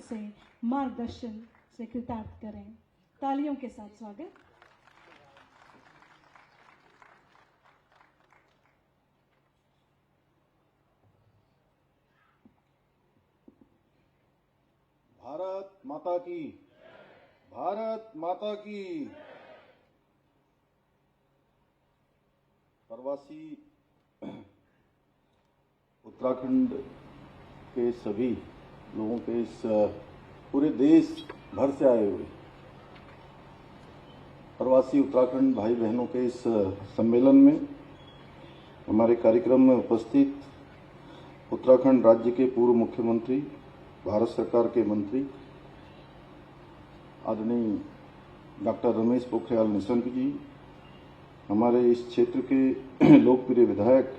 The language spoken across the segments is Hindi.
उसे मार्गदर्शन से कृतार्थ करें। तालियों के साथ स्वागत। भारत माता की, भारत माता की। प्रवासी उत्तराखंड के सभी लोगों के इस पूरे देश भर से आए हुए प्रवासी उत्तराखंड भाई बहनों के इस सम्मेलन में हमारे कार्यक्रम में उपस्थित उत्तराखंड राज्य के पूर्व मुख्यमंत्री, भारत सरकार के मंत्री आदरणीय डॉक्टर रमेश पोखरियाल निशंक जी, हमारे इस क्षेत्र के लोकप्रिय विधायक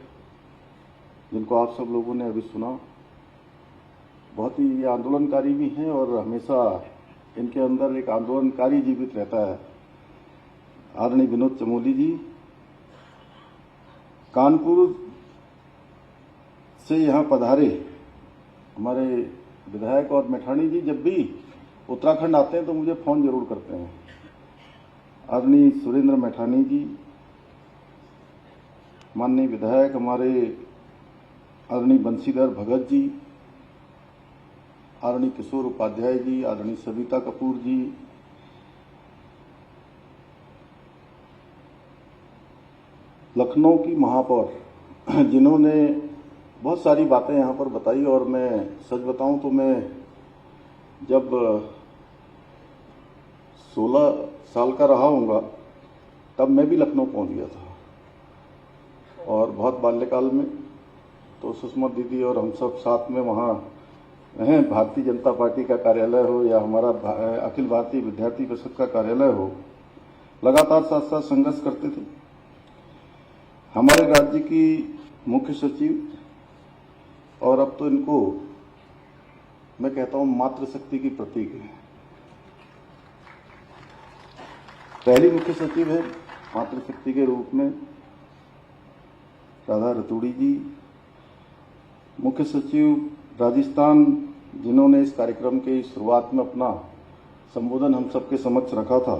जिनको आप सब लोगों ने अभी सुना, बहुत ही आंदोलनकारी भी हैं और हमेशा इनके अंदर एक आंदोलनकारी जीवित रहता है, आदरणीय विनोद चमोली जी, कानपुर से यहाँ पधारे हमारे विधायक और मैठाणी जी जब भी उत्तराखंड आते हैं तो मुझे फोन जरूर करते हैं। आदरणीय सुरेंद्र मैठाणी जी, माननीय विधायक हमारे आदरणीय बंशीधर भगत जी, आदरणीय किशोर उपाध्याय जी, आदरणीय सविता कपूर जी, लखनऊ की महापौर जिन्होंने बहुत सारी बातें यहाँ पर बताई और मैं सच बताऊं तो मैं जब 16 साल का रहा हूँगा तब मैं भी लखनऊ पहुँच गया था और बहुत बाल्यकाल में तो सुषमा दीदी और हम सब साथ में वहाँ भारतीय जनता पार्टी का कार्यालय हो या हमारा अखिल भारतीय विद्यार्थी परिषद का कार्यालय हो, लगातार साथ साथ संघर्ष करते थे। हमारे राज्य की मुख्य सचिव और अब तो इनको मैं कहता हूं मातृशक्ति की प्रतीक है, पहली मुख्य सचिव है मातृशक्ति के रूप में राधा रतूड़ी जी, मुख्य सचिव राजस्थान जिन्होंने इस कार्यक्रम के शुरुआत में अपना संबोधन हम सबके समक्ष रखा था,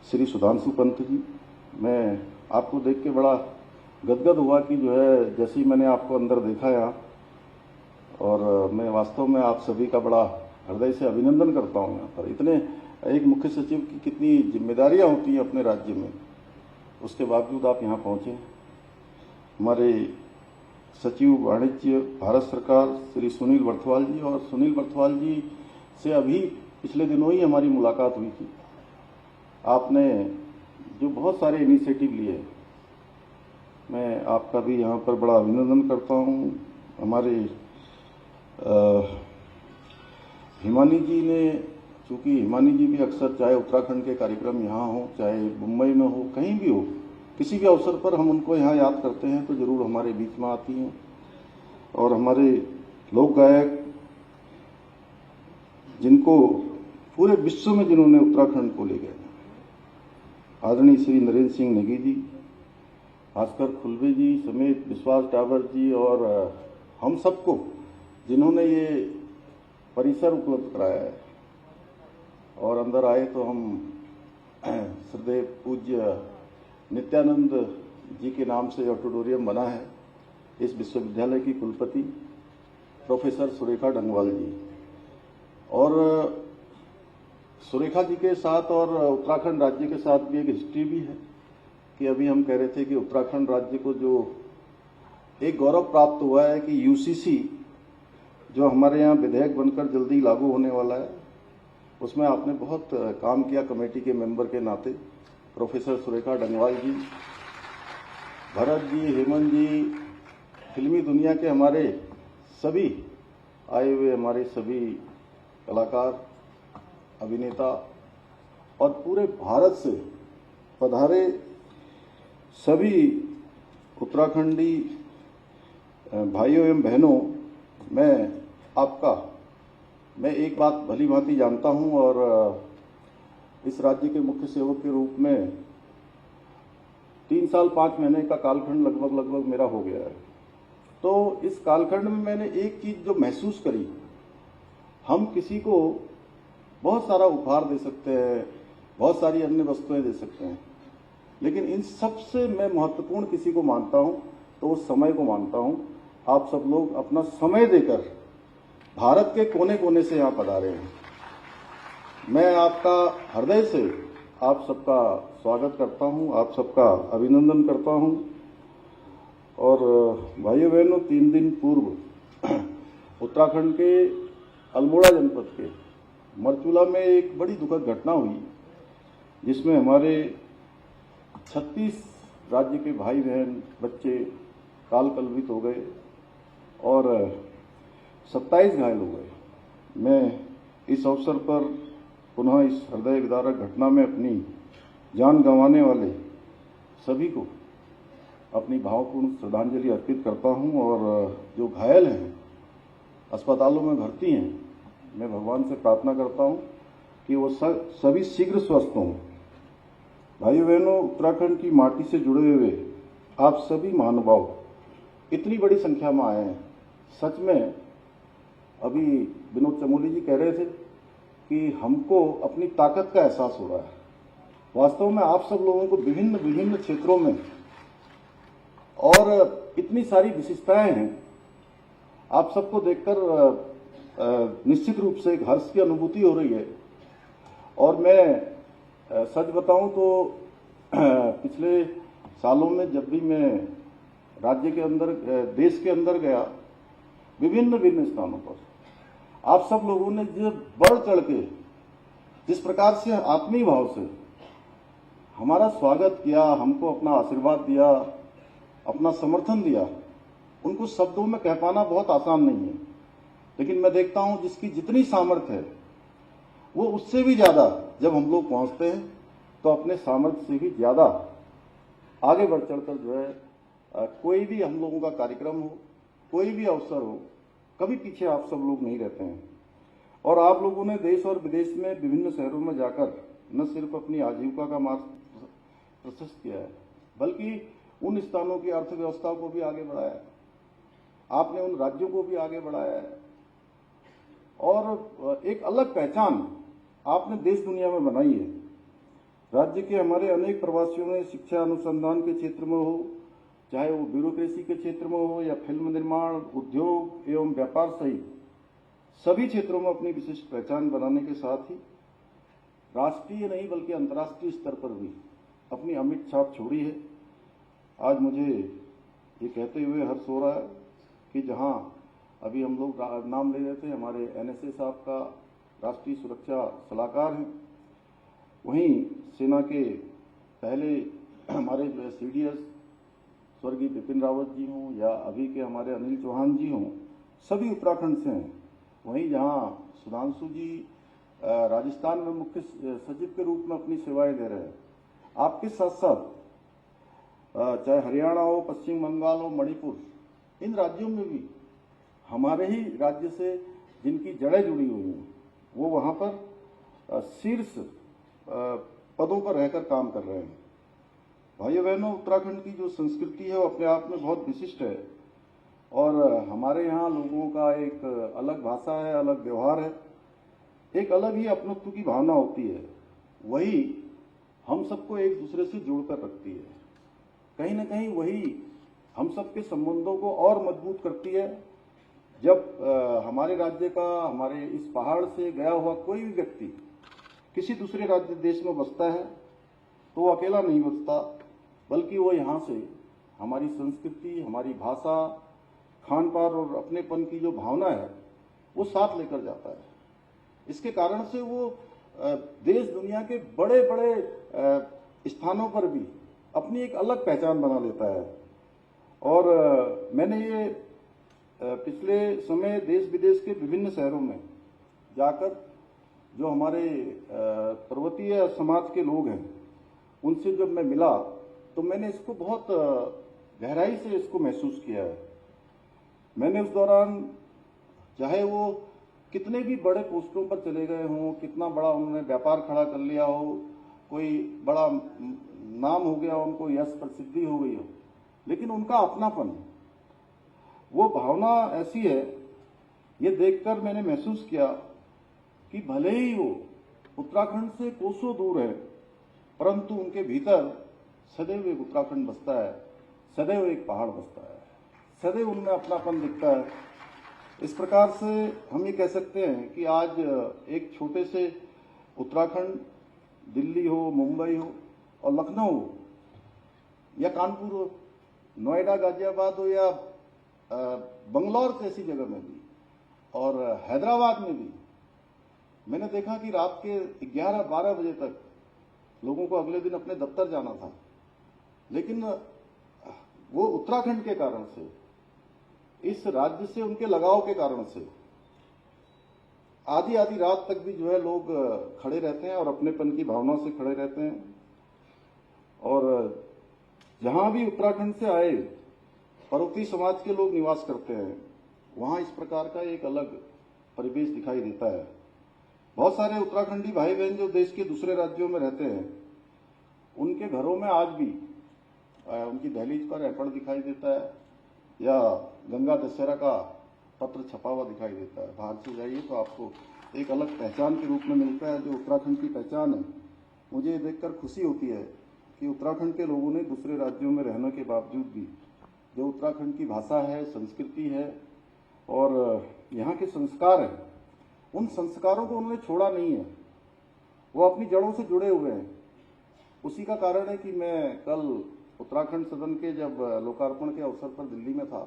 श्री सुधांशु पंत जी। मैं आपको देख के बड़ा गदगद हुआ कि जो है जैसे ही मैंने आपको अंदर देखा यहाँ, और मैं वास्तव में आप सभी का बड़ा हृदय से अभिनंदन करता हूँ। यहाँ पर इतने एक मुख्य सचिव की कितनी जिम्मेदारियां होती हैं अपने राज्य में, उसके बावजूद आप यहाँ पहुँचे। हमारे सचिव वाणिज्य भारत सरकार श्री सुनील बर्थवाल जी, और सुनील बर्थवाल जी से अभी पिछले दिनों ही हमारी मुलाकात हुई थी। आपने जो बहुत सारे इनिशिएटिव लिए, मैं आपका भी यहाँ पर बड़ा अभिनंदन करता हूँ। हमारे हिमानी जी ने, चूंकि हिमानी जी भी अक्सर चाहे उत्तराखंड के कार्यक्रम यहाँ हो, चाहे मुंबई में हो, कहीं भी हो, किसी भी अवसर पर हम उनको यहाँ याद करते हैं तो जरूर हमारे बीच में आती हैं। और हमारे लोक गायक जिनको पूरे विश्व में जिन्होंने उत्तराखंड को ले गए, आदरणीय श्री नरेंद्र सिंह नेगी जी, भास्कर खुलवे जी समेत विश्वास डाबर जी और हम सबको जिन्होंने ये परिसर उपलब्ध कराया है। और अंदर आए तो हम श्रद्धेय पूज्य नित्यानंद जी के नाम से ऑडिटोरियम बना है, इस विश्वविद्यालय की कुलपति प्रोफेसर सुरेखा डंगवाल जी, और सुरेखा जी के साथ और उत्तराखंड राज्य के साथ भी एक हिस्ट्री भी है कि अभी हम कह रहे थे कि उत्तराखंड राज्य को जो एक गौरव प्राप्त हुआ है कि यूसीसी जो हमारे यहाँ विधेयक बनकर जल्दी लागू होने वाला है, उसमें आपने बहुत काम किया कमेटी के मेंबर के नाते। प्रोफेसर सुरेखा डंगवाल जी, भरत जी, हेमंत जी, फिल्मी दुनिया के हमारे सभी आए हुए हमारे सभी कलाकार, अभिनेता और पूरे भारत से पधारे सभी उत्तराखंडी भाइयों एवं बहनों, मैं एक बात भली भांति जानता हूं और इस राज्य के मुख्य सेवक के रूप में 3 साल 5 महीने का कालखंड लगभग मेरा हो गया है। तो इस कालखंड में मैंने एक चीज जो महसूस करी हम किसी को बहुत सारा उपहार दे सकते हैं, बहुत सारी अन्य वस्तुएं दे सकते हैं, लेकिन इन सबसे मैं महत्वपूर्ण किसी को मानता हूं तो उस समय को मानता हूं। आप सब लोग अपना समय देकर भारत के कोने कोने से यहाँ पधारे हैं। मैं आपका हृदय से आप सबका स्वागत करता हूं, आप सबका अभिनंदन करता हूं। और भाइयों बहनों, 3 दिन पूर्व उत्तराखंड के अल्मोड़ा जनपद के मरचूला में एक बड़ी दुखद घटना हुई, जिसमें हमारे 36 राज्य के भाई बहन बच्चे काल कलवित हो गए और 27 घायल हो गए। मैं इस अवसर पर पुनः इस हृदय विदारक घटना में अपनी जान गंवाने वाले सभी को अपनी भावपूर्ण श्रद्धांजलि अर्पित करता हूं। और जो घायल हैं, अस्पतालों में भर्ती हैं, मैं भगवान से प्रार्थना करता हूं कि वो सभी शीघ्र स्वस्थ हों। भाइयों बहनों, उत्तराखंड की माटी से जुड़े हुए आप सभी महानुभाव इतनी बड़ी संख्या में आए हैं। सच में अभी विनोद चमोली जी कह रहे थे कि हमको अपनी ताकत का एहसास हो रहा है। वास्तव में आप सब लोगों को विभिन्न विभिन्न क्षेत्रों में और इतनी सारी विशेषताएं हैं, आप सबको देखकर निश्चित रूप से एक हर्ष की अनुभूति हो रही है। और मैं सच बताऊं तो पिछले सालों में जब भी मैं राज्य के अंदर, देश के अंदर गया, विभिन्न विभिन्न स्थानों पर आप सब लोगों ने जो बढ़ चढ़ के जिस प्रकार से आत्मीय भाव से हमारा स्वागत किया, हमको अपना आशीर्वाद दिया, अपना समर्थन दिया, उनको शब्दों में कह पाना बहुत आसान नहीं है। लेकिन मैं देखता हूं जिसकी जितनी सामर्थ्य है वो उससे भी ज्यादा जब हम लोग पहुंचते हैं तो अपने सामर्थ्य से भी ज्यादा आगे बढ़ चढ़कर जो है कोई भी हम लोगों का कार्यक्रम हो, कोई भी अवसर हो, कभी पीछे आप सब लोग नहीं रहते हैं। और आप लोगों ने देश और विदेश में विभिन्न शहरों में जाकर न सिर्फ अपनी आजीविका का मार्ग प्रशस्त किया है, बल्कि उन स्थानों की अर्थव्यवस्था को भी आगे बढ़ाया है। आपने उन राज्यों को भी आगे बढ़ाया है और एक अलग पहचान आपने देश दुनिया में बनाई है। राज्य के हमारे अनेक प्रवासियों ने शिक्षा अनुसंधान के क्षेत्र में हो, चाहे वो ब्यूरोक्रेसी के क्षेत्र में हो या फिल्म निर्माण, उद्योग एवं व्यापार सहित सभी क्षेत्रों में अपनी विशिष्ट पहचान बनाने के साथ ही राष्ट्रीय नहीं बल्कि अंतर्राष्ट्रीय स्तर पर भी अपनी अमिट छाप छोड़ी है। आज मुझे ये कहते हुए हर्ष हो रहा है कि जहां अभी हम लोग नाम ले रहे थे, हमारे एनएसए साहब का राष्ट्रीय सुरक्षा सलाहकार हैं, वहीं सेना के पहले हमारे सीडीएस स्वर्गीय बिपिन रावत जी हों या अभी के हमारे अनिल चौहान जी हों, सभी उत्तराखंड से हैं। वहीं जहां सुधांशु जी राजस्थान में मुख्य सचिव के रूप में अपनी सेवाएं दे रहे हैं, आपके साथ साथ चाहे हरियाणा हो, पश्चिम बंगाल हो, मणिपुर, इन राज्यों में भी हमारे ही राज्य से जिनकी जड़ें जुड़ी हुई हैं वो वहां पर शीर्ष पदों पर रहकर काम कर रहे हैं। भाइयों बहनों, उत्तराखंड की जो संस्कृति है वो अपने आप में बहुत विशिष्ट है और हमारे यहाँ लोगों का एक अलग भाषा है, अलग व्यवहार है, एक अलग ही अपनत्व की भावना होती है। वही हम सबको एक दूसरे से जोड़कर रखती है। कहीं ना कहीं वही हम सबके संबंधों को और मजबूत करती है। जब हमारे राज्य का, हमारे इस पहाड़ से गया हुआ कोई भी व्यक्ति किसी दूसरे राज्य देश में बसता है तो वो अकेला नहीं बसता, बल्कि वो यहाँ से हमारी संस्कृति, हमारी भाषा, खान पान और अपनेपन की जो भावना है वो साथ लेकर जाता है। इसके कारण से वो देश दुनिया के बड़े बड़े स्थानों पर भी अपनी एक अलग पहचान बना लेता है। और मैंने ये पिछले समय देश विदेश के विभिन्न शहरों में जाकर जो हमारे पर्वतीय समाज के लोग हैं उनसे जब मैं मिला तो मैंने इसको बहुत गहराई से इसको महसूस किया है। मैंने उस दौरान, चाहे वो कितने भी बड़े पोस्टों पर चले गए हों, कितना बड़ा उन्होंने व्यापार खड़ा कर लिया हो, कोई बड़ा नाम हो गया, उनको यश प्रसिद्धि हो गई हो, लेकिन उनका अपनापन, वो भावना ऐसी है, ये देखकर मैंने महसूस किया कि भले ही वो उत्तराखंड से कोसों दूर है, परंतु उनके भीतर सदैव एक उत्तराखंड बसता है, सदैव एक पहाड़ बसता है, सदैव उनमें अपनापन दिखता है। इस प्रकार से हम ये कह सकते हैं कि आज एक छोटे से उत्तराखंड, दिल्ली हो, मुंबई हो और लखनऊ हो या कानपुर हो, नोएडा, गाजियाबाद हो या बंगलौर जैसी जगह में भी और हैदराबाद में भी मैंने देखा कि रात के 11-12 बजे तक लोगों को अगले दिन अपने दफ्तर जाना था, लेकिन वो उत्तराखंड के कारण से, इस राज्य से उनके लगाव के कारण से आधी आधी रात तक भी जो है लोग खड़े रहते हैं और अपनेपन की भावना से खड़े रहते हैं। और जहां भी उत्तराखंड से आए पर्वतीय समाज के लोग निवास करते हैं, वहां इस प्रकार का एक अलग परिवेश दिखाई देता है। बहुत सारे उत्तराखंडी भाई बहन जो देश के दूसरे राज्यों में रहते हैं, उनके घरों में आज भी उनकी दहलीज पर ऐपड़ दिखाई देता है या गंगा दशहरा का पत्र छपा हुआ दिखाई देता है। बाहर से जाइए तो आपको एक अलग पहचान के रूप में मिलता है, जो उत्तराखंड की पहचान है। मुझे देखकर खुशी होती है कि उत्तराखंड के लोगों ने दूसरे राज्यों में रहने के बावजूद भी जो उत्तराखंड की भाषा है, संस्कृति है और यहाँ के संस्कार हैं, उन संस्कारों को उन्होंने छोड़ा नहीं है। वो अपनी जड़ों से जुड़े हुए हैं। उसी का कारण है कि मैं कल उत्तराखंड सदन के जब लोकार्पण के अवसर पर दिल्ली में था,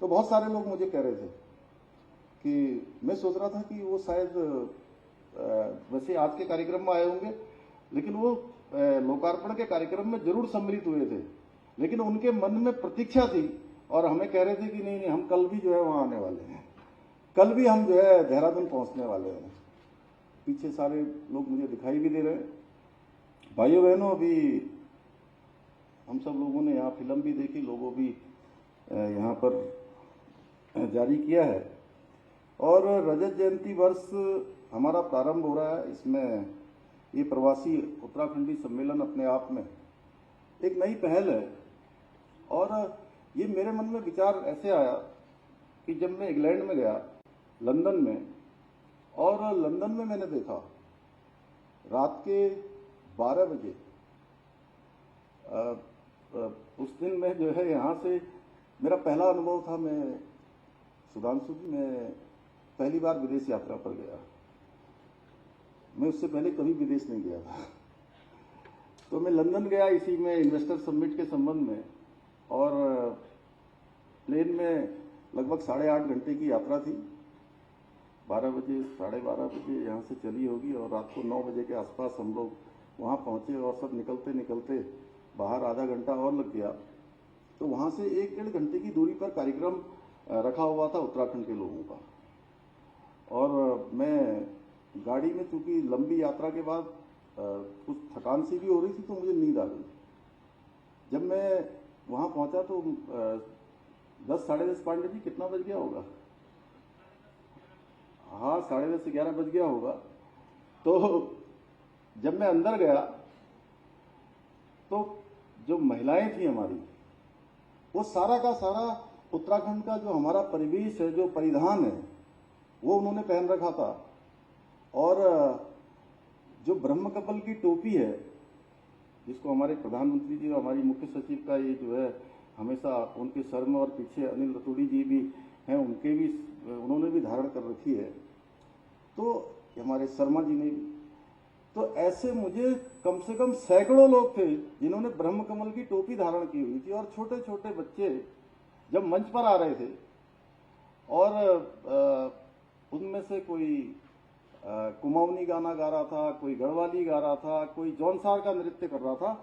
तो बहुत सारे लोग मुझे कह रहे थे कि मैं सोच रहा था कि वो शायद वैसे आज के कार्यक्रम में आए होंगे, लेकिन वो लोकार्पण के कार्यक्रम में जरूर सम्मिलित हुए थे, लेकिन उनके मन में प्रतीक्षा थी और हमें कह रहे थे कि नहीं, हम कल भी जो है वहां आने वाले हैं, कल भी हम जो है देहरादून पहुंचने वाले हैं। पीछे सारे लोग मुझे दिखाई भी दे रहे हैं। भाइयों बहनों, अभी हम सब लोगों ने यहाँ फिल्म भी देखी, लोगों भी यहाँ पर जारी किया है और रजत जयंती वर्ष हमारा प्रारंभ हो रहा है। इसमें ये प्रवासी उत्तराखंडी सम्मेलन अपने आप में एक नई पहल है और ये मेरे मन में विचार ऐसे आया कि जब मैं इंग्लैंड में गया, लंदन में, और लंदन में मैंने देखा रात के 12 बजे उस दिन में जो है यहाँ से मेरा पहला अनुभव था। मैं सुधांशु जी, मैं पहली बार विदेश यात्रा पर गया। मैं उससे पहले कभी विदेश नहीं गया था। तो मैं लंदन गया इसी में इन्वेस्टर समिट के संबंध में और प्लेन में लगभग 8.5 घंटे की यात्रा थी। 12 बजे 12:30 बजे यहाँ से चली होगी और रात को 9 बजे के आसपास हम लोग वहाँ पहुँचे और सब निकलते निकलते बाहर आधा घंटा और लग गया। तो वहाँ से 1-1.5 घंटे की दूरी पर कार्यक्रम रखा हुआ था उत्तराखंड के लोगों का। और मैं गाड़ी में, चूंकि लंबी यात्रा के बाद कुछ थकान सी भी हो रही थी, तो मुझे नींद आ गई। जब मैं वहाँ पहुँचा तो 10, 10:30, पांडे जी कितना बज गया होगा? हाँ, 10:30 11 बज गया होगा। तो जब मैं अंदर गया तो जो महिलाएं थी हमारी, वो सारा का सारा उत्तराखंड का जो हमारा परिवेश है, जो परिधान है, वो उन्होंने पहन रखा था। और जो ब्रह्मकमल की टोपी है, जिसको हमारे प्रधानमंत्री जी और हमारी मुख्य सचिव का ये जो है हमेशा उनके सर में, और पीछे अनिल रतूड़ी जी भी हैं, उन्होंने भी धारण कर रखी है, तो हमारे शर्मा जी ने भी। तो ऐसे मुझे कम से कम सैकड़ों लोग थे जिन्होंने ब्रह्मकमल की टोपी धारण की हुई थी। और छोटे छोटे बच्चे जब मंच पर आ रहे थे और उनमें से कोई कुमाऊनी गाना गा रहा था, कोई गढ़वाली गा रहा था, कोई जौनसार का नृत्य कर रहा था,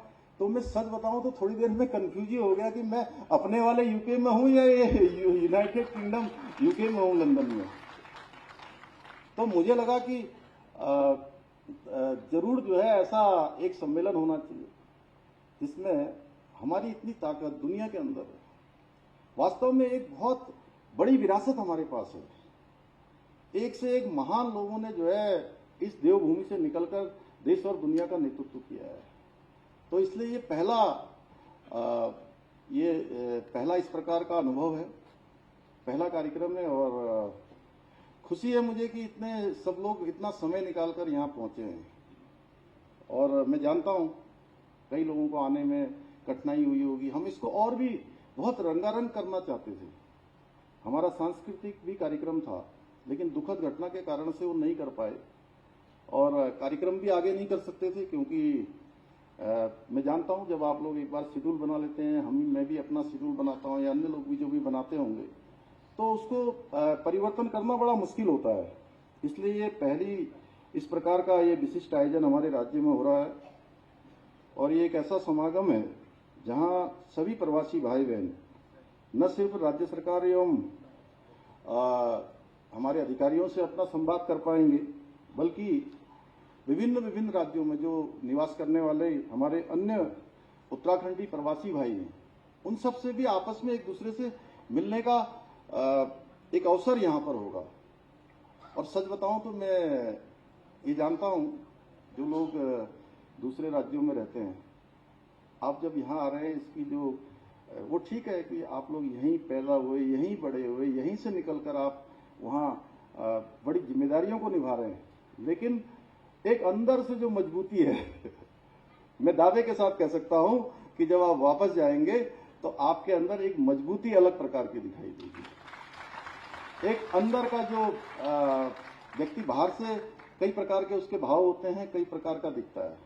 तो मैं सच बताऊं तो थोड़ी देर में कंफ्यूज ही हो गया कि मैं अपने वाले यूके में हूं या ये यूनाइटेड किंगडम यूके में हूं, लंदन में। तो मुझे लगा कि जरूर जो है ऐसा एक सम्मेलन होना चाहिए जिसमें हमारी इतनी ताकत दुनिया के अंदर है। वास्तव में एक बहुत बड़ी विरासत हमारे पास है। एक से एक महान लोगों ने जो है इस देवभूमि से निकलकर देश और दुनिया का नेतृत्व किया है। तो इसलिए ये पहला इस प्रकार का अनुभव है, पहला कार्यक्रम है और खुशी है मुझे कि इतने सब लोग इतना समय निकालकर यहाँ पहुंचे हैं, और मैं जानता हूं कई लोगों को आने में कठिनाई हुई होगी। हम इसको और भी बहुत रंगारंग करना चाहते थे। हमारा सांस्कृतिक भी कार्यक्रम था, लेकिन दुखद घटना के कारण से वो नहीं कर पाए, और कार्यक्रम भी आगे नहीं कर सकते थे, क्योंकि मैं जानता हूं जब आप लोग एक बार शेड्यूल बना लेते हैं, मैं भी अपना शेड्यूल बनाता हूं या अन्य लोग भी जो भी बनाते होंगे, तो उसको परिवर्तन करना बड़ा मुश्किल होता है। इसलिए ये पहली इस प्रकार का ये विशिष्ट आयोजन हमारे राज्य में हो रहा है, और ये एक ऐसा समागम है जहां सभी प्रवासी भाई बहन न सिर्फ राज्य सरकार एवं हमारे अधिकारियों से अपना संवाद कर पाएंगे, बल्कि विभिन्न राज्यों में जो निवास करने वाले हमारे अन्य उत्तराखंडी प्रवासी भाई हैं, उन सब से भी आपस में एक दूसरे से मिलने का एक अवसर यहाँ पर होगा। और सच बताऊं तो मैं ये जानता हूं, जो लोग दूसरे राज्यों में रहते हैं, आप जब यहाँ आ रहे हैं, इसकी जो वो ठीक है कि आप लोग यहीं पैदा हुए, यहीं बड़े हुए, यहीं से निकलकर आप वहाँ बड़ी जिम्मेदारियों को निभा रहे हैं, लेकिन एक अंदर से जो मजबूती है मैं दावे के साथ कह सकता हूं कि जब आप वापस जाएंगे तो आपके अंदर एक मजबूती अलग प्रकार की दिखाई देगी। एक अंदर का जो व्यक्ति बाहर से कई प्रकार के उसके भाव होते हैं, कई प्रकार का दिखता है,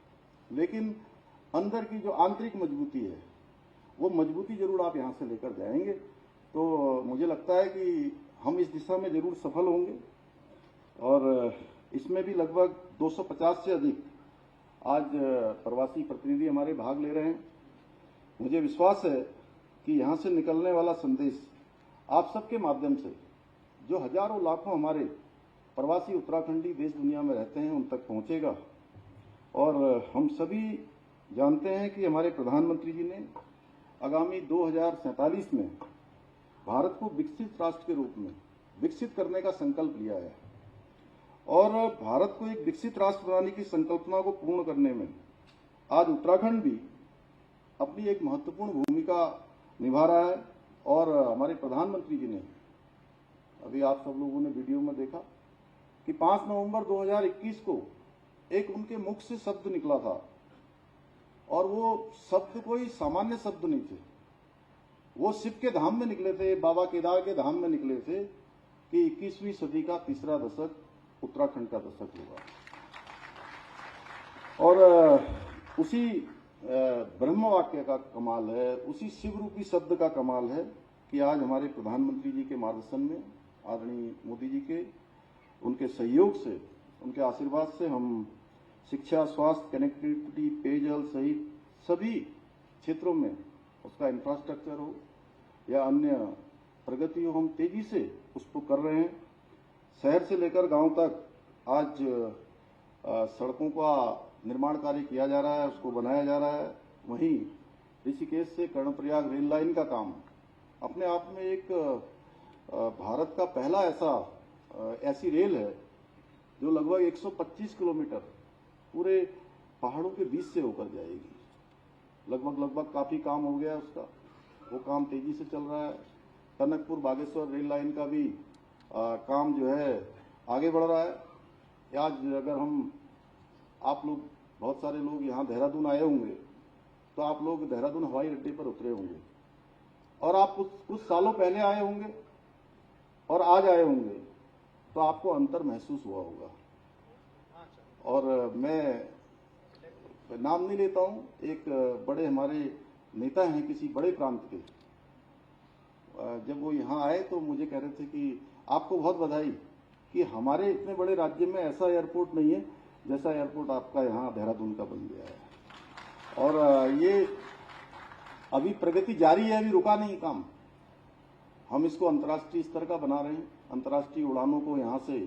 लेकिन अंदर की जो आंतरिक मजबूती है, वो मजबूती जरूर आप यहां से लेकर जाएंगे। तो मुझे लगता है कि हम इस दिशा में जरूर सफल होंगे, और इसमें भी लगभग 250 से अधिक आज प्रवासी प्रतिनिधि हमारे भाग ले रहे हैं। मुझे विश्वास है कि यहां से निकलने वाला संदेश आप सबके माध्यम से जो हजारों लाखों हमारे प्रवासी उत्तराखंडी देश दुनिया में रहते हैं उन तक पहुंचेगा। और हम सभी जानते हैं कि हमारे प्रधानमंत्री जी ने आगामी 2047 में भारत को विकसित राष्ट्र के रूप में विकसित करने का संकल्प लिया है, और भारत को एक विकसित राष्ट्र बनाने की संकल्पना को पूर्ण करने में आज उत्तराखंड भी अपनी एक महत्वपूर्ण भूमिका निभा रहा है। और हमारे प्रधानमंत्री जी ने, अभी आप सब लोगों ने वीडियो में देखा कि 5 नवंबर 2021 को एक उनके मुख से शब्द निकला था, और वो शब्द कोई सामान्य शब्द नहीं थे, वो शिव के धाम में निकले थे, बाबा केदार के धाम में निकले थे कि 21वीं सदी का तीसरा दशक उत्तराखंड का दशक होगा। और उसी ब्रह्म वाक्य का कमाल है, उसी शिव रूपी शब्द का कमाल है कि आज हमारे प्रधानमंत्री जी के मार्गदर्शन में, आदरणीय मोदी जी के उनके सहयोग से, उनके आशीर्वाद से हम शिक्षा, स्वास्थ्य, कनेक्टिविटी, पेयजल सहित सभी क्षेत्रों में उसका इंफ्रास्ट्रक्चर हो या अन्य प्रगति हो, हम तेजी से उसको कर रहे हैं। शहर से लेकर गांव तक आज सड़कों का निर्माण कार्य किया जा रहा है, उसको बनाया जा रहा है। वहीं ऋषिकेश से कर्णप्रयाग रेल लाइन का काम अपने आप में एक भारत का पहला ऐसी रेल है जो लगभग 125 किलोमीटर पूरे पहाड़ों के बीच से होकर जाएगी। लगभग काफी काम हो गया उसका, वो काम तेजी से चल रहा है। टनकपुर बागेश्वर रेल लाइन का भी काम जो है आगे बढ़ रहा है। आज अगर आप लोग, बहुत सारे लोग यहाँ देहरादून आए होंगे, तो आप लोग देहरादून हवाई अड्डे पर उतरे होंगे, और आप कुछ सालों पहले आए होंगे और आज आए होंगे, तो आपको अंतर महसूस हुआ होगा। और मैं नाम नहीं लेता हूं, एक बड़े हमारे नेता हैं किसी बड़े प्रांत के, जब वो यहाँ आए तो मुझे कह रहे थे कि आपको बहुत बधाई कि हमारे इतने बड़े राज्य में ऐसा एयरपोर्ट नहीं है जैसा एयरपोर्ट आपका यहाँ देहरादून का बन गया है। और ये अभी प्रगति जारी है, अभी रुका नहीं काम। हम इसको अंतर्राष्ट्रीय स्तर का बना रहे हैं, अंतर्राष्ट्रीय उड़ानों को यहाँ से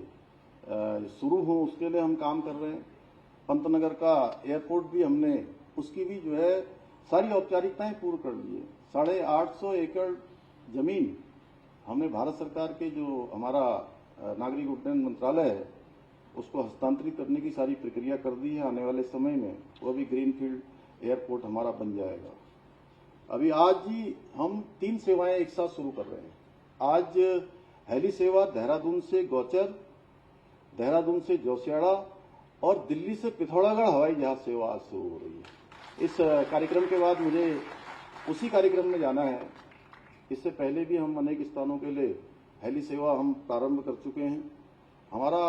शुरू हो उसके लिए हम काम कर रहे हैं। पंतनगर का एयरपोर्ट भी हमने उसकी भी जो है सारी औपचारिकताएं पूर्ण कर ली है। 850 एकड़ जमीन हमने भारत सरकार के जो हमारा नागरिक उड्डयन मंत्रालय है उसको हस्तांतरित करने की सारी प्रक्रिया कर दी है। आने वाले समय में वो भी ग्रीनफील्ड एयरपोर्ट हमारा बन जाएगा। अभी आज ही हम 3 सेवाएं एक साथ शुरू कर रहे हैं। आज हेली सेवा देहरादून से गौचर देहरादून से जोशियाड़ा और दिल्ली से पिथौरागढ़ हवाई जहाज सेवा आज शुरू हो रही है। इस कार्यक्रम के बाद मुझे उसी कार्यक्रम में जाना है। इससे पहले भी हम अनेक स्थानों के लिए हेली सेवा हम प्रारंभ कर चुके हैं। हमारा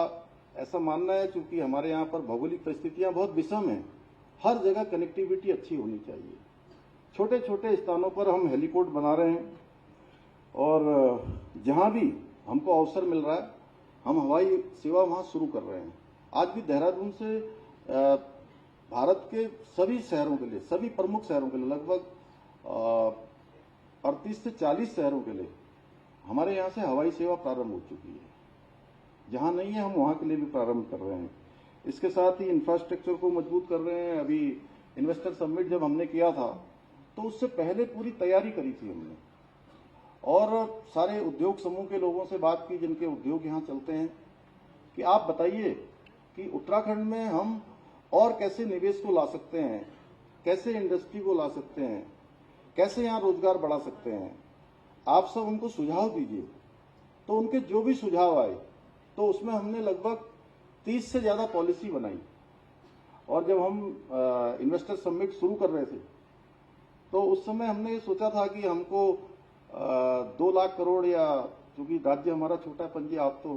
ऐसा मानना है, चूंकि हमारे यहाँ पर भौगोलिक परिस्थितियां बहुत विषम हैं, हर जगह कनेक्टिविटी अच्छी होनी चाहिए। छोटे छोटे स्थानों पर हम हेलीपोर्ट बना रहे हैं और जहां भी हमको अवसर मिल रहा है हम हवाई सेवा वहां शुरू कर रहे हैं। आज भी देहरादून से भारत के सभी शहरों के लिए, सभी प्रमुख शहरों के लिए, लगभग 38 से 40 शहरों के लिए हमारे यहाँ से हवाई सेवा प्रारंभ हो चुकी है। जहां नहीं है हम वहां के लिए भी प्रारंभ कर रहे हैं। इसके साथ ही इंफ्रास्ट्रक्चर को मजबूत कर रहे हैं। अभी इन्वेस्टर समिट जब हमने किया था तो उससे पहले पूरी तैयारी करी थी हमने और सारे उद्योग समूह के लोगों से बात की जिनके उद्योग यहाँ चलते हैं कि आप बताइए कि उत्तराखंड में हम और कैसे निवेश को ला सकते हैं, कैसे इंडस्ट्री को ला सकते हैं, कैसे यहाँ रोजगार बढ़ा सकते हैं। आप सब उनको सुझाव दीजिए। तो उनके जो भी सुझाव आए तो उसमें हमने लगभग 30 से ज्यादा पॉलिसी बनाई। और जब हम इन्वेस्टर समिट शुरू कर रहे थे तो उस समय हमने सोचा था कि हमको 2 लाख करोड़, या चूंकि राज्य हमारा छोटा है पंजी, आप तो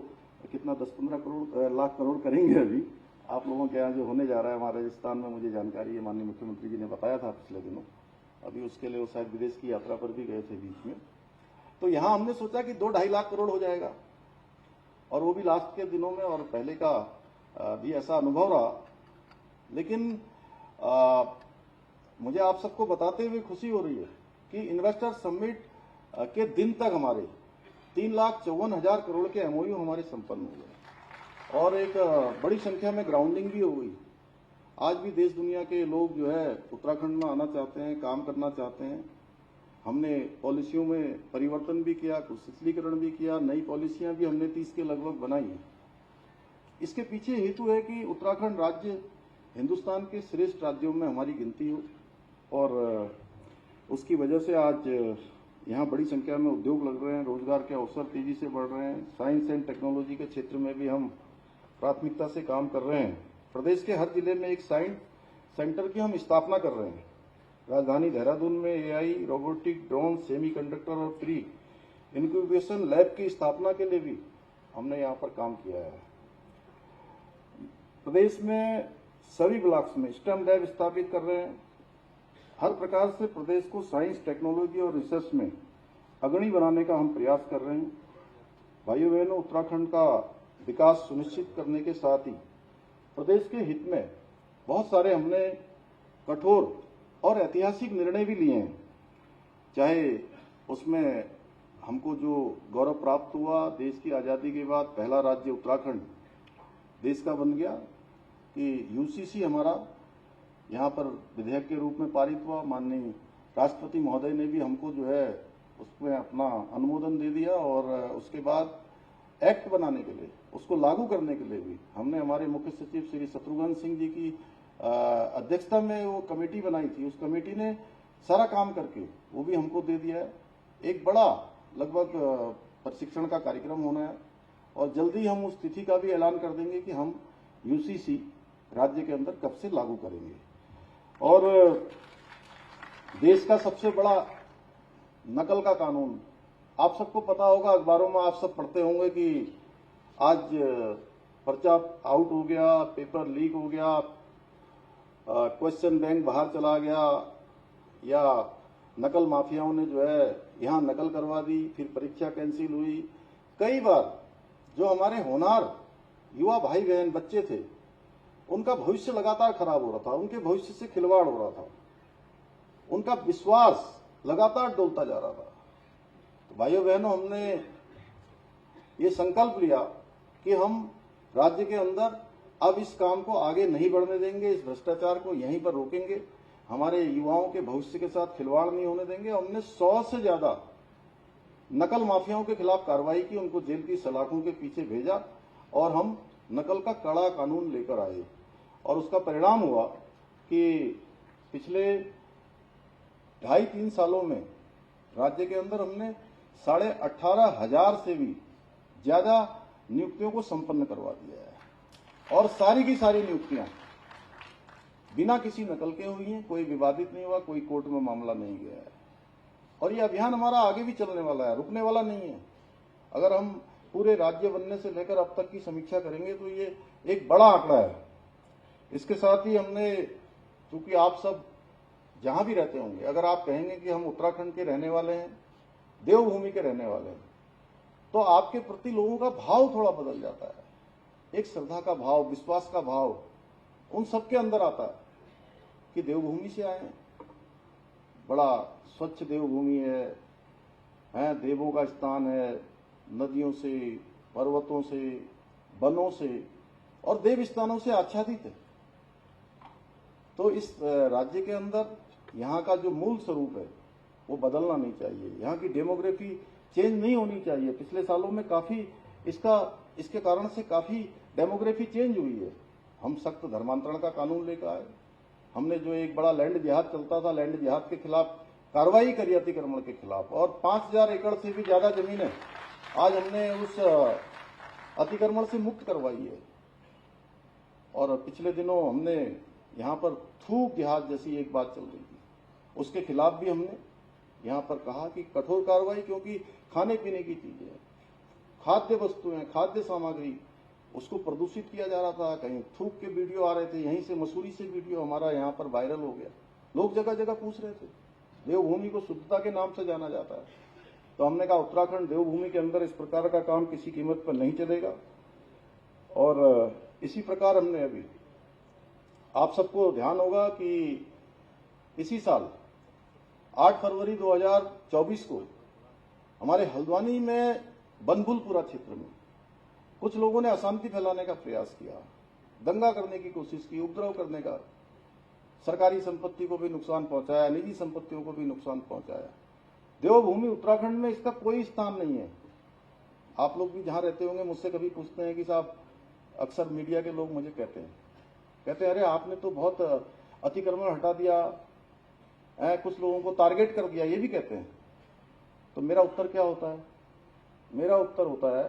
कितना 10-15 लाख करोड़ करेंगे अभी आप लोगों के यहाँ जो होने जा रहा है हमारे राजस्थान में, मुझे जानकारी है, माननीय मुख्यमंत्री जी ने बताया था पिछले दिनों। अभी उसके लिए वो शायद विदेश की यात्रा पर भी गए थे बीच में। तो यहाँ हमने सोचा कि 2-2.5 लाख करोड़ हो जाएगा और वो भी लास्ट के दिनों में, और पहले का भी ऐसा अनुभव रहा। लेकिन मुझे आप सबको बताते हुए खुशी हो रही है कि इन्वेस्टर समिट के दिन तक हमारे 3,54,000 करोड़ के एमओयू हमारे संपन्न हो गए और एक बड़ी संख्या में ग्राउंडिंग भी हो गई। आज भी देश दुनिया के लोग जो है उत्तराखंड में आना चाहते हैं, काम करना चाहते हैं। हमने पॉलिसियों में परिवर्तन भी किया, कुछ शिथिलीकरण भी किया, नई पॉलिसियां भी हमने 30 के लगभग बनाई है। इसके पीछे हेतु है कि उत्तराखंड राज्य हिंदुस्तान के श्रेष्ठ राज्यों में हमारी गिनती हो और उसकी वजह से आज यहाँ बड़ी संख्या में उद्योग लग रहे हैं, रोजगार के अवसर तेजी से बढ़ रहे हैं। साइंस एंड टेक्नोलॉजी के क्षेत्र में भी हम प्राथमिकता से काम कर रहे हैं। प्रदेश के हर जिले में एक साइंस सेंटर की हम स्थापना कर रहे हैं। राजधानी देहरादून में एआई, रोबोटिक, ड्रोन, सेमीकंडक्टर और प्री इंक्यूबेशन लैब की स्थापना के लिए भी हमने यहाँ पर काम किया है। प्रदेश में सभी ब्लॉक्स में स्टेम लैब स्थापित कर रहे हैं। हर प्रकार से प्रदेश को साइंस, टेक्नोलॉजी और रिसर्च में अग्रणी बनाने का हम प्रयास कर रहे हैं। भाइयों बहनों, उत्तराखंड का विकास सुनिश्चित करने के साथ ही प्रदेश के हित में बहुत सारे हमने कठोर और ऐतिहासिक निर्णय भी लिए हैं। चाहे उसमें हमको जो गौरव प्राप्त हुआ, देश की आजादी के बाद पहला राज्य उत्तराखंड देश का बन गया कि यूसीसी हमारा यहाँ पर विधेयक के रूप में पारित हुआ। माननीय राष्ट्रपति महोदय ने भी हमको जो है उसमें अपना अनुमोदन दे दिया और उसके बाद एक्ट बनाने के लिए, उसको लागू करने के लिए भी हमने हमारे मुख्य सचिव श्री शत्रुघ्न सिंह जी की अध्यक्षता में वो कमेटी बनाई थी। उस कमेटी ने सारा काम करके वो भी हमको दे दिया है। एक बड़ा लगभग प्रशिक्षण का कार्यक्रम होना है और जल्दी हम उस तिथि का भी ऐलान कर देंगे कि हम यूसीसी राज्य के अंदर कब से लागू करेंगे। और देश का सबसे बड़ा नकल का कानून, आप सबको पता होगा, अखबारों में आप सब पढ़ते होंगे कि आज पर्चा आउट हो गया, पेपर लीक हो गया, क्वेश्चन बैंक बाहर चला गया, या नकल माफियाओं ने जो है यहां नकल करवा दी, फिर परीक्षा कैंसिल हुई। कई बार जो हमारे होनहार युवा भाई बहन बच्चे थे उनका भविष्य लगातार खराब हो रहा था, उनके भविष्य से खिलवाड़ हो रहा था, उनका विश्वास लगातार डोलता जा रहा था। तो भाइयों बहनों, हमने ये संकल्प लिया कि हम राज्य के अंदर अब इस काम को आगे नहीं बढ़ने देंगे, इस भ्रष्टाचार को यहीं पर रोकेंगे, हमारे युवाओं के भविष्य के साथ खिलवाड़ नहीं होने देंगे। हमने 100 से ज्यादा नकल माफियाओं के खिलाफ कार्रवाई की, उनको जेल की सलाखों के पीछे भेजा और हम नकल का कड़ा कानून लेकर आए। और उसका परिणाम हुआ कि पिछले 2.5-3 सालों में राज्य के अंदर हमने 18,500 से भी ज्यादा नियुक्तियों को संपन्न करवा दिया है। और सारी की सारी नियुक्तियां बिना किसी नकल के हुई हैं, कोई विवादित नहीं हुआ, कोई कोर्ट में मामला नहीं गया है। और ये अभियान हमारा आगे भी चलने वाला है, रुकने वाला नहीं है। अगर हम पूरे राज्य बनने से लेकर अब तक की समीक्षा करेंगे तो ये एक बड़ा आंकड़ा है। इसके साथ ही हमने, क्योंकि आप सब जहां भी रहते होंगे, अगर आप कहेंगे कि हम उत्तराखंड के रहने वाले हैं, देवभूमि के रहने वाले हैं, तो आपके प्रति लोगों का भाव थोड़ा बदल जाता है। एक श्रद्धा का भाव, विश्वास का भाव उन सबके अंदर आता है कि देवभूमि से आए हैं, बड़ा स्वच्छ देवभूमि है, देवों का स्थान है, नदियों से, पर्वतों से, वनों से और देव स्थानों से आच्छादित है। तो इस राज्य के अंदर यहाँ का जो मूल स्वरूप है वो बदलना नहीं चाहिए। यहाँ की डेमोग्राफी चेंज नहीं होनी चाहिए। पिछले सालों में काफी इसके कारण से काफी डेमोग्राफी चेंज हुई है। हम सख्त धर्मांतरण का कानून लेकर आए। हमने जो एक बड़ा लैंड जिहाद चलता था, लैंड जिहाद के खिलाफ कार्रवाई करी, अतिक्रमण के खिलाफ, और 5000 एकड़ से भी ज्यादा जमीनें आज हमने उस अतिक्रमण से मुक्त करवाई है। और पिछले दिनों हमने यहाँ पर थूक जिहाद जैसी एक बात चल रही थी, उसके खिलाफ भी हमने यहाँ पर कहा कि कठोर कार्रवाई, क्योंकि खाने पीने की चीजें, खाद्य वस्तुएं, खाद्य सामग्री, उसको प्रदूषित किया जा रहा था। कहीं थूक के वीडियो आ रहे थे, यहीं से मसूरी से वीडियो हमारा यहाँ पर वायरल हो गया। लोग जगह जगह पूछ रहे थे। देवभूमि को शुद्धता के नाम से जाना जाता है, तो हमने कहा उत्तराखंड देवभूमि के अंदर इस प्रकार का काम किसी कीमत पर नहीं चलेगा। और इसी प्रकार हमने अभी, आप सबको ध्यान होगा कि इसी साल 8 फरवरी 2024 को हमारे हल्द्वानी में बनभुलपुरा क्षेत्र में कुछ लोगों ने अशांति फैलाने का प्रयास किया, दंगा करने की कोशिश की, उपद्रव करने का, सरकारी संपत्ति को भी नुकसान पहुंचाया, निजी संपत्तियों को भी नुकसान पहुंचाया। देवभूमि उत्तराखंड में इसका कोई स्थान नहीं है। आप लोग भी जहां रहते होंगे मुझसे कभी पूछते हैं कि साहब, अक्सर मीडिया के लोग मुझे कहते हैं अरे आपने तो बहुत अतिक्रमण हटा दिया, कुछ लोगों को टारगेट कर दिया, ये भी कहते हैं। तो मेरा उत्तर क्या होता है? मेरा उत्तर होता है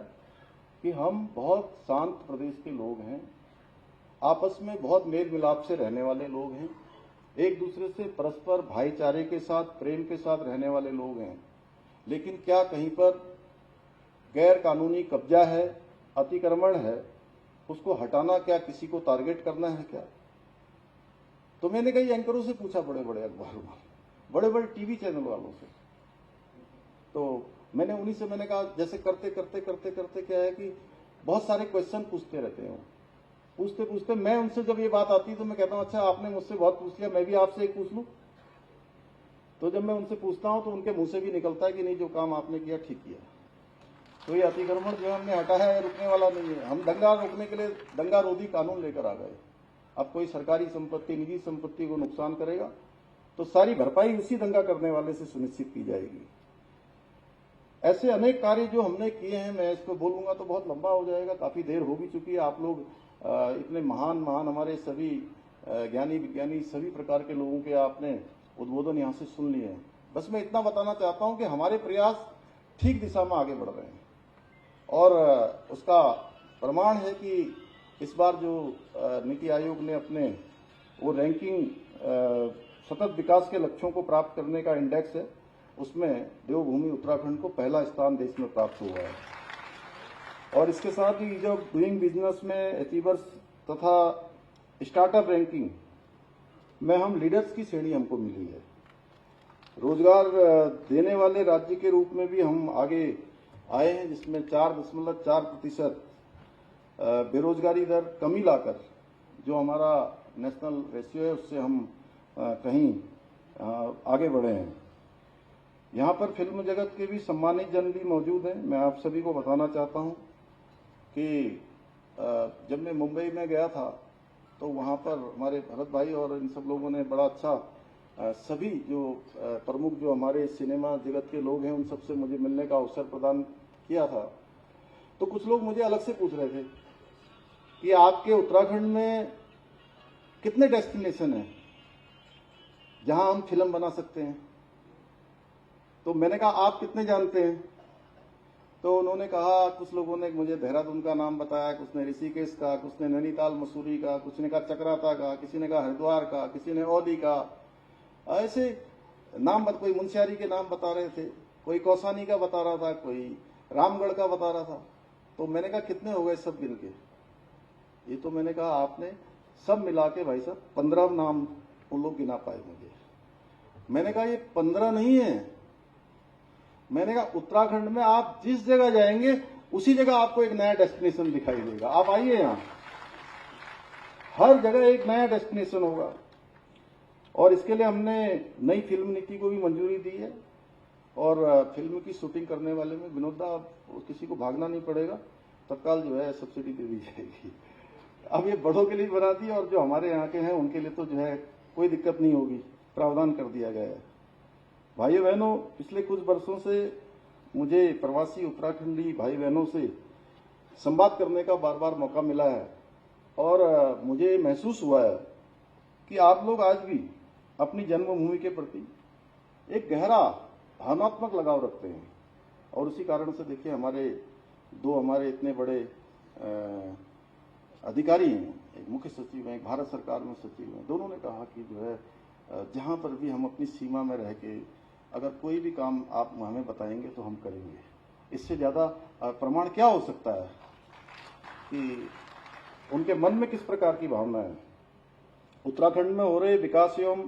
कि हम बहुत शांत प्रदेश के लोग हैं, आपस में बहुत मेल मिलाप से रहने वाले लोग हैं, एक दूसरे से परस्पर भाईचारे के साथ, प्रेम के साथ रहने वाले लोग हैं। लेकिन क्या कहीं पर गैर कानूनी कब्जा है, अतिक्रमण है, उसको हटाना क्या किसी को टारगेट करना है क्या? तो मैंने कई एंकरों से पूछा, बड़े बड़े अखबारों, बड़े बड़े टीवी चैनल वालों से। तो मैंने उन्हीं से मैंने कहा, जैसे करते करते करते करते क्या है कि बहुत सारे क्वेश्चन पूछते रहते हैं। पूछते पूछते मैं उनसे जब ये बात आती है तो मैं कहता हूं अच्छा आपने मुझसे बहुत पूछ लिया, मैं भी आपसे एक पूछ लूं। तो जब मैं उनसे पूछता हूं तो उनके मुंह से भी निकलता है कि नहीं, जो काम आपने किया ठीक किया। तो ये अतिक्रमण जो हमने हटा है रुकने वाला नहीं है। हम दंगा रोकने के लिए दंगा रोधी कानून लेकर आ गए। अब कोई सरकारी संपत्ति, निजी संपत्ति को नुकसान करेगा तो सारी भरपाई उसी दंगा करने वाले से सुनिश्चित की जाएगी। ऐसे अनेक कार्य जो हमने किए हैं, मैं इस पर बोलूंगा तो बहुत लंबा हो जाएगा, काफी देर हो भी चुकी है। आप लोग इतने महान महान हमारे सभी ज्ञानी विज्ञानी सभी प्रकार के लोगों के आपने उद्बोधन यहाँ से सुन लिए हैं। बस मैं इतना बताना चाहता हूं कि हमारे प्रयास ठीक दिशा में आगे बढ़ रहे हैं और उसका प्रमाण है कि इस बार जो नीति आयोग ने अपने वो रैंकिंग सतत विकास के लक्ष्यों को प्राप्त करने का इंडेक्स है, उसमें देवभूमि उत्तराखंड को पहला स्थान देश में प्राप्त हुआ है। और इसके साथ ही ईज ऑफ डूइंग बिजनेस में अचीवर्स तथा स्टार्टअप रैंकिंग में हम लीडर्स की श्रेणी हमको मिली है। रोजगार देने वाले राज्य के रूप में भी हम आगे आए हैं, जिसमें 4.4% बेरोजगारी दर कमी लाकर जो हमारा नेशनल रेशियो है उससे हम कहीं आगे बढ़े हैं। यहाँ पर फिल्म जगत के भी सम्मानित जन भी मौजूद हैं। मैं आप सभी को बताना चाहता हूँ कि जब मैं मुंबई में गया था तो वहाँ पर हमारे भरत भाई और इन सब लोगों ने बड़ा अच्छा सभी जो प्रमुख जो हमारे सिनेमा जगत के लोग हैं उन सबसे मुझे मिलने का अवसर प्रदान किया था। तो कुछ लोग मुझे अलग से पूछ रहे थे कि आपके उत्तराखंड में कितने डेस्टिनेशन हैं जहां हम फिल्म बना सकते हैं। तो मैंने कहा आप कितने जानते हैं? तो उन्होंने कहा, कुछ लोगों ने मुझे देहरादून का नाम बताया, कुछ ने ऋषिकेश का, कुछ ने नैनीताल मसूरी का, कुछ ने कहा चक्राता का, किसी ने कहा हरिद्वार का, किसी ने औली का, ऐसे नाम कोई मुंशियारी के नाम बता रहे थे, कोई कौसानी का बता रहा था, कोई रामगढ़ का बता रहा था। तो मैंने कहा कितने हो गए सब गिन के? ये तो मैंने कहा आपने सब मिला के भाई साहब 15 नाम वो लोग गिना पाए मुझे। मैंने कहा ये 15 नहीं है। मैंने कहा उत्तराखंड में आप जिस जगह जाएंगे उसी जगह आपको एक नया डेस्टिनेशन दिखाई देगा। आप आइए, यहां हर जगह एक नया डेस्टिनेशन होगा। और इसके लिए हमने नई फिल्म नीति को भी मंजूरी दी है और फिल्म की शूटिंग करने वाले में विनोदा किसी को भागना नहीं पड़ेगा, तत्काल जो है सब्सिडी दे दी जाएगी। अब ये बड़ों के लिए बना दी और जो हमारे यहाँ के हैं उनके लिए तो जो है कोई दिक्कत नहीं होगी, प्रावधान कर दिया गया है। भाइयों बहनों, पिछले कुछ वर्षों से मुझे प्रवासी उत्तराखंडी भाई बहनों से संवाद करने का बार बार मौका मिला है और मुझे महसूस हुआ है कि आप लोग आज भी अपनी जन्मभूमि के प्रति एक गहरा भावनात्मक लगाव रखते हैं। और उसी कारण से देखिए हमारे इतने बड़े अधिकारी हैं, एक मुख्य सचिव हैं, एक भारत सरकार में सचिव हैं, दोनों ने कहा कि जो है जहां पर भी हम अपनी सीमा में रह के अगर कोई भी काम आप हमें बताएंगे तो हम करेंगे। इससे ज्यादा प्रमाण क्या हो सकता है कि उनके मन में किस प्रकार की भावना है। उत्तराखंड में हो रहे विकास एवं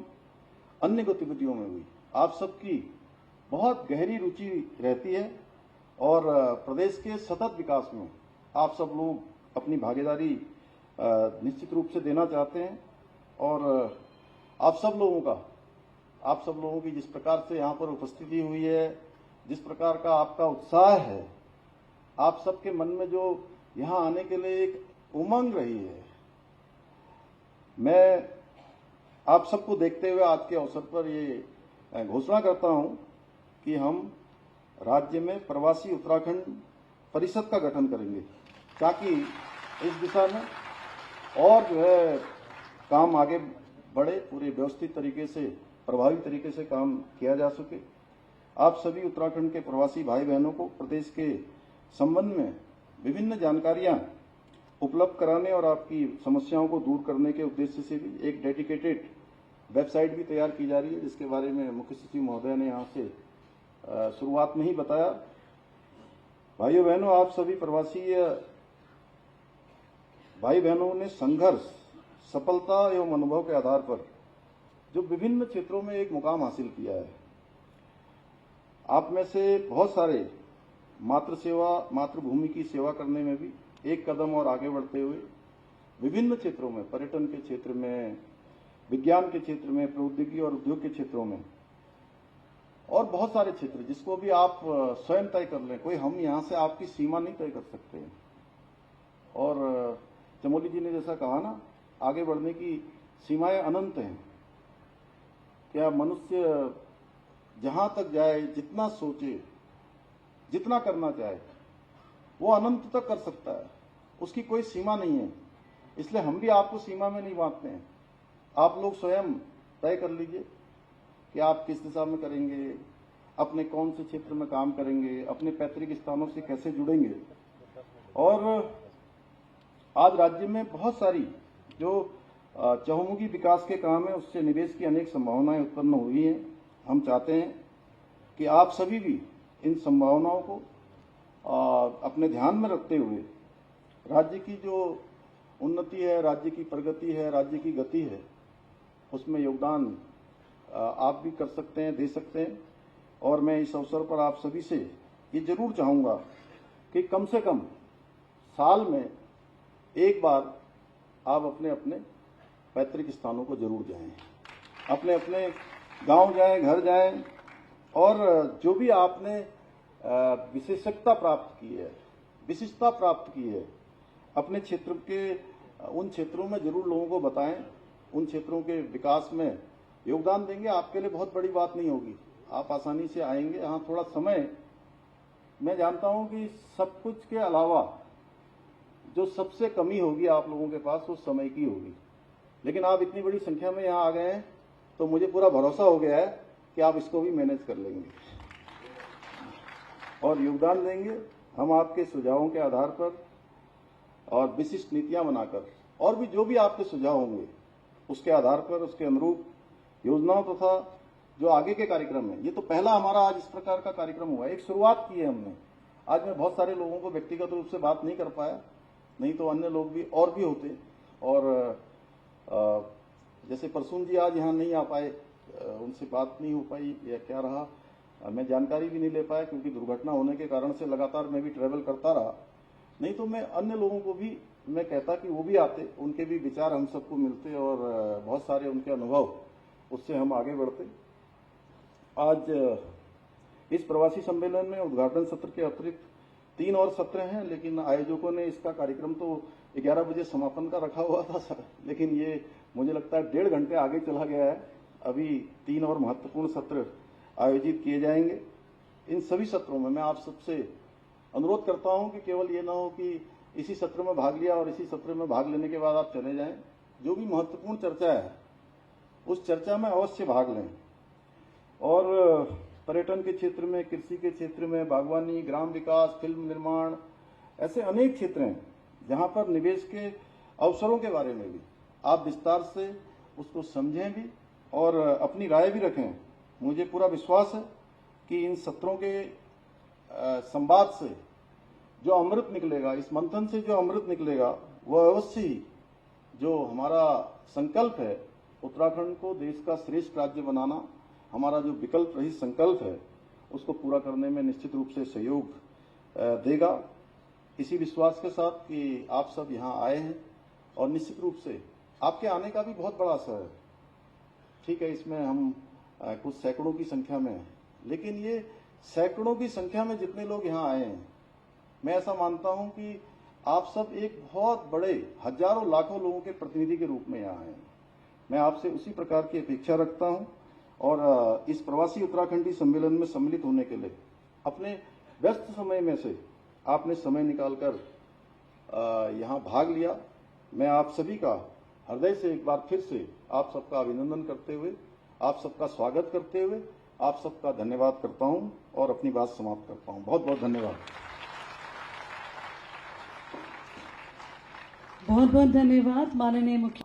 अन्य गतिविधियों में भी आप सबकी बहुत गहरी रुचि रहती है और प्रदेश के सतत विकास में आप सब लोग अपनी भागीदारी निश्चित रूप से देना चाहते हैं। और आप सब लोगों की जिस प्रकार से यहाँ पर उपस्थिति हुई है, जिस प्रकार का आपका उत्साह है, आप सबके मन में जो यहाँ आने के लिए एक उमंग रही है, मैं आप सबको देखते हुए आज के अवसर पर ये घोषणा करता हूं कि हम राज्य में प्रवासी उत्तराखंड परिषद का गठन करेंगे ताकि इस दिशा में और जो है काम आगे बढ़े, पूरे व्यवस्थित तरीके से, प्रभावी तरीके से काम किया जा सके। आप सभी उत्तराखंड के प्रवासी भाई बहनों को प्रदेश के संबंध में विभिन्न जानकारियां उपलब्ध कराने और आपकी समस्याओं को दूर करने के उद्देश्य से भी एक डेडिकेटेड वेबसाइट भी तैयार की जा रही है, जिसके बारे में मुख्य सचिव महोदय ने यहाँ से शुरुआत में ही बताया। भाइयों बहनों, आप सभी प्रवासी भाई बहनों ने संघर्ष, सफलता एवं अनुभव के आधार पर जो विभिन्न क्षेत्रों में एक मुकाम हासिल किया है। आप में से बहुत सारे मातृभूमि की सेवा करने में भी एक कदम और आगे बढ़ते हुए विभिन्न क्षेत्रों में, पर्यटन के क्षेत्र में, विज्ञान के क्षेत्र में, प्रौद्योगिकी और उद्योग के क्षेत्रों में और बहुत सारे क्षेत्र जिसको भी आप स्वयं तय कर लें, कोई हम यहां से आपकी सीमा नहीं तय कर सकते। और चमोली जी ने जैसा कहा ना, आगे बढ़ने की सीमाएं अनंत हैं। क्या मनुष्य जहां तक जाए, जितना सोचे, जितना करना चाहे, वो अनंत तक कर सकता है, उसकी कोई सीमा नहीं है। इसलिए हम भी आपको सीमा में नहीं बांटते हैं। आप लोग स्वयं तय कर लीजिए कि आप किस दिशा में करेंगे, अपने कौन से क्षेत्र में काम करेंगे, अपने पैतृक स्थानों से कैसे जुड़ेंगे। और आज राज्य में बहुत सारी जो चहुमुखी विकास के काम है, उससे निवेश की अनेक संभावनाएं उत्पन्न हुई हैं। हम चाहते हैं कि आप सभी भी इन संभावनाओं को अपने ध्यान में रखते हुए राज्य की जो उन्नति है, राज्य की प्रगति है, राज्य की गति है, उसमें योगदान आप भी कर सकते हैं, दे सकते हैं। और मैं इस अवसर पर आप सभी से ये जरूर चाहूंगा कि कम से कम साल में एक बार आप अपने अपने पैतृक स्थानों को जरूर जाएं, अपने अपने गांव जाएं, घर जाएं और जो भी आपने विशेषज्ञता प्राप्त की है, विशिष्टता प्राप्त की है, अपने क्षेत्र के उन क्षेत्रों में जरूर लोगों को बताएं, उन क्षेत्रों के विकास में योगदान देंगे। आपके लिए बहुत बड़ी बात नहीं होगी, आप आसानी से आएंगे। हाँ, थोड़ा समय, मैं जानता हूं कि सब कुछ के अलावा जो सबसे कमी होगी आप लोगों के पास, वो समय की होगी। लेकिन आप इतनी बड़ी संख्या में यहाँ आ गए हैं तो मुझे पूरा भरोसा हो गया है कि आप इसको भी मैनेज कर लेंगे और योगदान देंगे। हम आपके सुझावों के आधार पर और विशिष्ट नीतियां बनाकर और भी जो भी आपके सुझाव होंगे उसके आधार पर उसके अनुरूप योजनाओं तथा जो आगे के कार्यक्रम है, ये तो पहला हमारा आज इस प्रकार का कार्यक्रम हुआ है, एक शुरुआत की है हमने। आज मैं बहुत सारे लोगों को व्यक्तिगत रूप से बात नहीं कर पाया, नहीं तो अन्य लोग भी और भी होते। और जैसे परसुन जी आज यहाँ नहीं आ पाए, उनसे बात नहीं हो पाई या क्या रहा, मैं जानकारी भी नहीं ले पाया क्योंकि दुर्घटना होने के कारण से लगातार मैं भी ट्रेवल करता रहा। नहीं तो मैं अन्य लोगों को भी मैं कहता कि वो भी आते, उनके भी विचार हम सबको मिलते और बहुत सारे उनके अनुभव, उससे हम आगे बढ़ते। आज इस प्रवासी सम्मेलन में उद्घाटन सत्र के अतिरिक्त 3 और सत्र हैं, लेकिन आयोजकों ने इसका कार्यक्रम तो 11 बजे समापन का रखा हुआ था सर, लेकिन ये मुझे लगता है 1.5 घंटे आगे चला गया है। अभी 3 और महत्वपूर्ण सत्र आयोजित किए जाएंगे। इन सभी सत्रों में मैं आप सबसे अनुरोध करता हूं कि केवल ये ना हो कि इसी सत्र में भाग लिया और इसी सत्र में भाग लेने के बाद आप चले जाएं। जो भी महत्वपूर्ण चर्चा है उस चर्चा में अवश्य भाग लें। और पर्यटन के क्षेत्र में, कृषि के क्षेत्र में, बागवानी, ग्राम विकास, फिल्म निर्माण, ऐसे अनेक क्षेत्र हैं जहां पर निवेश के अवसरों के बारे में भी आप विस्तार से उसको समझें भी और अपनी राय भी रखें। मुझे पूरा विश्वास है कि इन सत्रों के संवाद से जो अमृत निकलेगा, इस मंथन से जो अमृत निकलेगा, वह अवश्य ही जो हमारा संकल्प है उत्तराखंड को देश का श्रेष्ठ राज्य बनाना, हमारा जो विकल्प रहित संकल्प है उसको पूरा करने में निश्चित रूप से सहयोग देगा। इसी विश्वास के साथ कि आप सब यहाँ आए हैं और निश्चित रूप से आपके आने का भी बहुत बड़ा असर है। ठीक है, इसमें हम कुछ सैकड़ों की संख्या में हैं, लेकिन ये सैकड़ों की संख्या में जितने लोग यहाँ आए हैं, मैं ऐसा मानता हूं कि आप सब एक बहुत बड़े हजारों लाखों लोगों के प्रतिनिधि के रूप में यहाँ आए हैं। मैं आपसे उसी प्रकार की अपेक्षा रखता हूं और इस प्रवासी उत्तराखंडी सम्मेलन में सम्मिलित होने के लिए अपने व्यस्त समय में से आपने समय निकालकर यहाँ भाग लिया। मैं आप सभी का हृदय से एक बार फिर से आप सबका अभिनंदन करते हुए, आप सबका स्वागत करते हुए, आप सबका धन्यवाद करता हूं और अपनी बात समाप्त करता हूं। बहुत बहुत धन्यवाद। बहुत बहुत धन्यवाद माननीय मुख्य